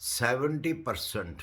70%,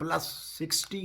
+60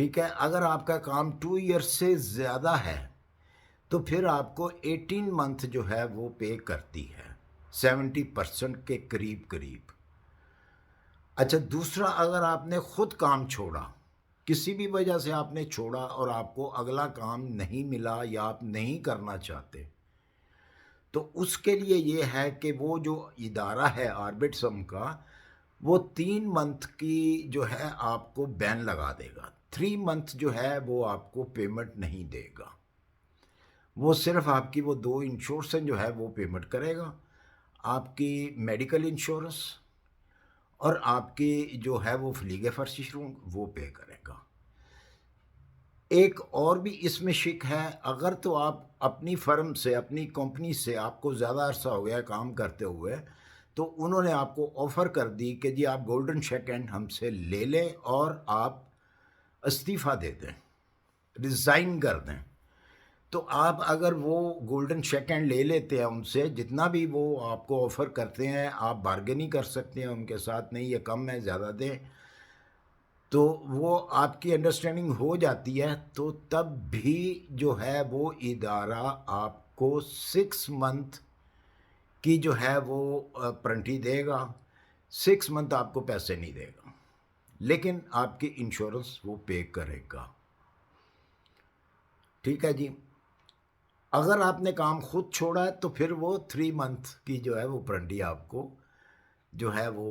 ٹھیک ہے، اگر آپ کا کام 2 ایئر سے زیادہ ہے تو پھر آپ کو 18 منتھ جو ہے وہ پے کرتی ہے، 70% کے قریب قریب۔ اچھا دوسرا، اگر آپ نے خود کام چھوڑا، کسی بھی وجہ سے آپ نے چھوڑا اور آپ کو اگلا کام نہیں ملا یا آپ نہیں کرنا چاہتے، تو اس کے لیے یہ ہے کہ وہ جو ادارہ ہے آربٹسم کا، وہ 3 منتھ کی جو ہے آپ کو بین لگا دے گا، 3 منتھ جو ہے وہ آپ کو پیمنٹ نہیں دے گا، وہ صرف آپ کی وہ 2 انشورنس جو ہے وہ پیمنٹ کرے گا، آپ کی میڈیکل انشورنس اور آپ کی جو ہے وہ فلیگ فرشش روم وہ پے کرے گا۔ ایک اور بھی اس میں شک ہے، اگر تو آپ اپنی فرم سے، اپنی کمپنی سے، آپ کو زیادہ عرصہ ہو گیا کام کرتے ہوئے، تو انہوں نے آپ کو آفر کر دی کہ جی آپ گولڈن شیک ہینڈ ہم سے لے لیں اور آپ استعفیٰ دے دیں، ریزائن کر دیں، تو آپ اگر وہ گولڈن شیک ہینڈ لے لیتے ہیں ان سے، جتنا بھی وہ آپ کو آفر کرتے ہیں آپ بارگیننگ کر سکتے ہیں ان کے ساتھ، نہیں یہ کم ہے زیادہ دیں، تو وہ آپ کی انڈرسٹینڈنگ ہو جاتی ہے، تو تب بھی جو ہے وہ ادارہ آپ کو 6 منتھ کی جو ہے وہ پرنٹی دے گا، 6 منتھ آپ کو پیسے نہیں دے گا، لیکن آپ کی انشورنس وہ پے کرے گا۔ ٹھیک ہے جی، اگر آپ نے کام خود چھوڑا ہے تو پھر وہ 3 منتھ کی جو ہے وہ پرنٹی آپ کو جو ہے وہ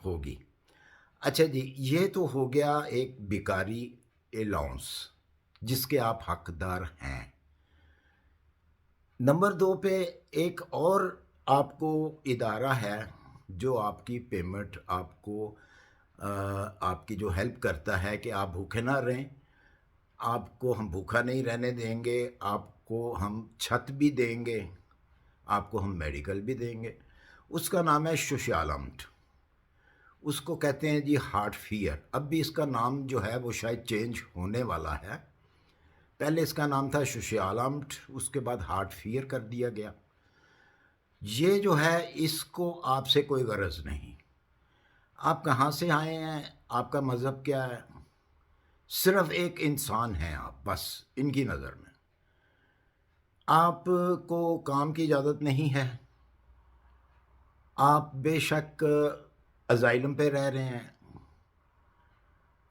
ہوگی۔ اچھا جی، یہ تو ہو گیا ایک بیکاری الاؤنس جس کے آپ حقدار ہیں۔ نمبر 2 پہ ایک اور آپ کو ادارہ ہے جو آپ کی پیمنٹ آپ کو آپ کی جو ہیلپ کرتا ہے کہ آپ بھوکے نہ رہیں، آپ کو ہم بھوکا نہیں رہنے دیں گے، آپ کو ہم چھت بھی دیں گے، آپ کو ہم میڈیکل بھی دیں گے۔ اس کا نام ہے سوشیالمٹ، اس کو کہتے ہیں جی ہارٹ فیئر۔ اب بھی اس کا نام جو ہے وہ شاید چینج ہونے والا ہے، پہلے اس کا نام تھا سوشیالمٹ، اس کے بعد ہارٹ فیئر کر دیا گیا۔ یہ جو ہے اس کو آپ سے کوئی غرض نہیں، آپ کہاں سے آئے ہیں، آپ کا مذہب کیا ہے، صرف ایک انسان ہیں آپ، بس ان کی نظر میں آپ کو کام کی اجازت نہیں ہے، آپ بے شک ازائلم پہ رہ رہے ہیں،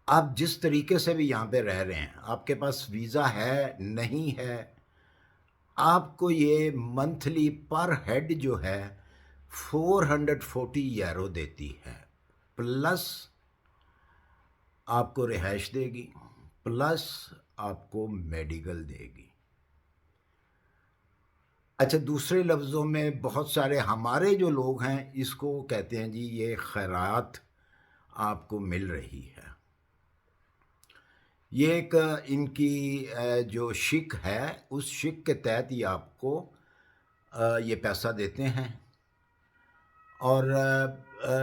آپ جس طریقے سے بھی یہاں پہ رہ رہے ہیں، آپ کے پاس ویزا ہے نہیں ہے، آپ کو یہ منتھلی پر ہیڈ جو ہے 440 یورو دیتی ہے، پلس آپ کو رہائش دے گی، پلس آپ کو میڈیکل دے گی۔ اچھا دوسرے لفظوں میں بہت سارے ہمارے جو لوگ ہیں اس کو کہتے ہیں جی یہ خیرات آپ کو مل رہی ہے، یہ ایک ان کی جو شک ہے اس شک کے تحت ہی آپ کو یہ پیسہ دیتے ہیں، اور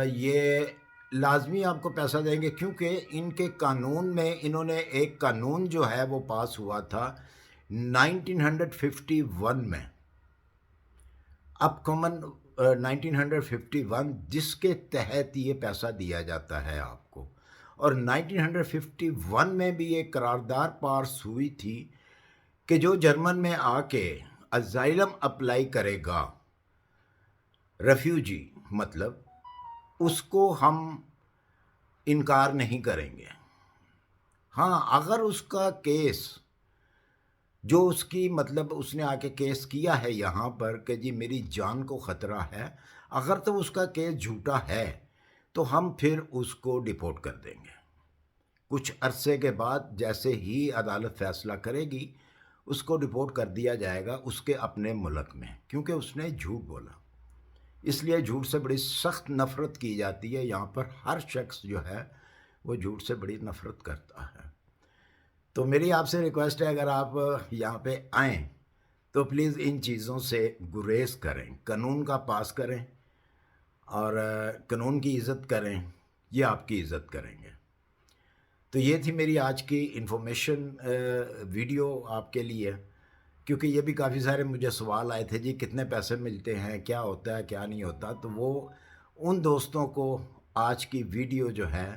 یہ لازمی آپ کو پیسہ دیں گے کیونکہ ان کے قانون میں انہوں نے ایک قانون جو ہے وہ پاس ہوا تھا 1951 میں، اپ کامن 1951، جس کے تحت یہ پیسہ دیا جاتا ہے آپ کو، اور 1951 میں بھی ایک قرارداد پاس ہوئی تھی کہ جو جرمن میں آ کے ازائلم اپلائی کرے گا، ریفیوجی مطلب، اس کو ہم انکار نہیں کریں گے۔ ہاں اگر اس کا کیس جو اس کی مطلب اس نے آ کے کیس کیا ہے یہاں پر کہ جی میری جان کو خطرہ ہے، اگر تو اس کا کیس جھوٹا ہے تو ہم پھر اس کو ڈپورٹ کر دیں گے کچھ عرصے کے بعد، جیسے ہی عدالت فیصلہ کرے گی اس کو ڈپورٹ کر دیا جائے گا اس کے اپنے ملک میں، کیونکہ اس نے جھوٹ بولا۔ اس لیے جھوٹ سے بڑی سخت نفرت کی جاتی ہے یہاں پر، ہر شخص جو ہے وہ جھوٹ سے بڑی نفرت کرتا ہے۔ تو میری آپ سے ریکویسٹ ہے اگر آپ یہاں پہ آئیں تو پلیز ان چیزوں سے گریز کریں، قانون کا پاس کریں اور قانون کی عزت کریں، یہ آپ کی عزت کریں گے۔ تو یہ تھی میری آج کی انفارمیشن ویڈیو آپ کے لیے، کیونکہ یہ بھی کافی سارے مجھے سوال آئے تھے جی کتنے پیسے ملتے ہیں، کیا ہوتا ہے کیا نہیں ہوتا، تو وہ ان دوستوں کو آج کی ویڈیو جو ہے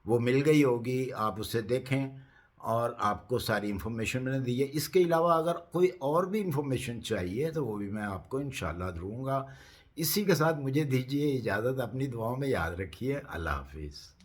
وہ مل گئی ہوگی، آپ اسے دیکھیں اور آپ کو ساری انفارمیشن میں نے دی ہے۔ اس کے علاوہ اگر کوئی اور بھی انفارمیشن چاہیے تو وہ بھی میں آپ کو انشاءاللہ دوں گا۔ اسی کے ساتھ مجھے دیجیے اجازت، اپنی دعاؤں میں یاد رکھیے۔ اللہ حافظ۔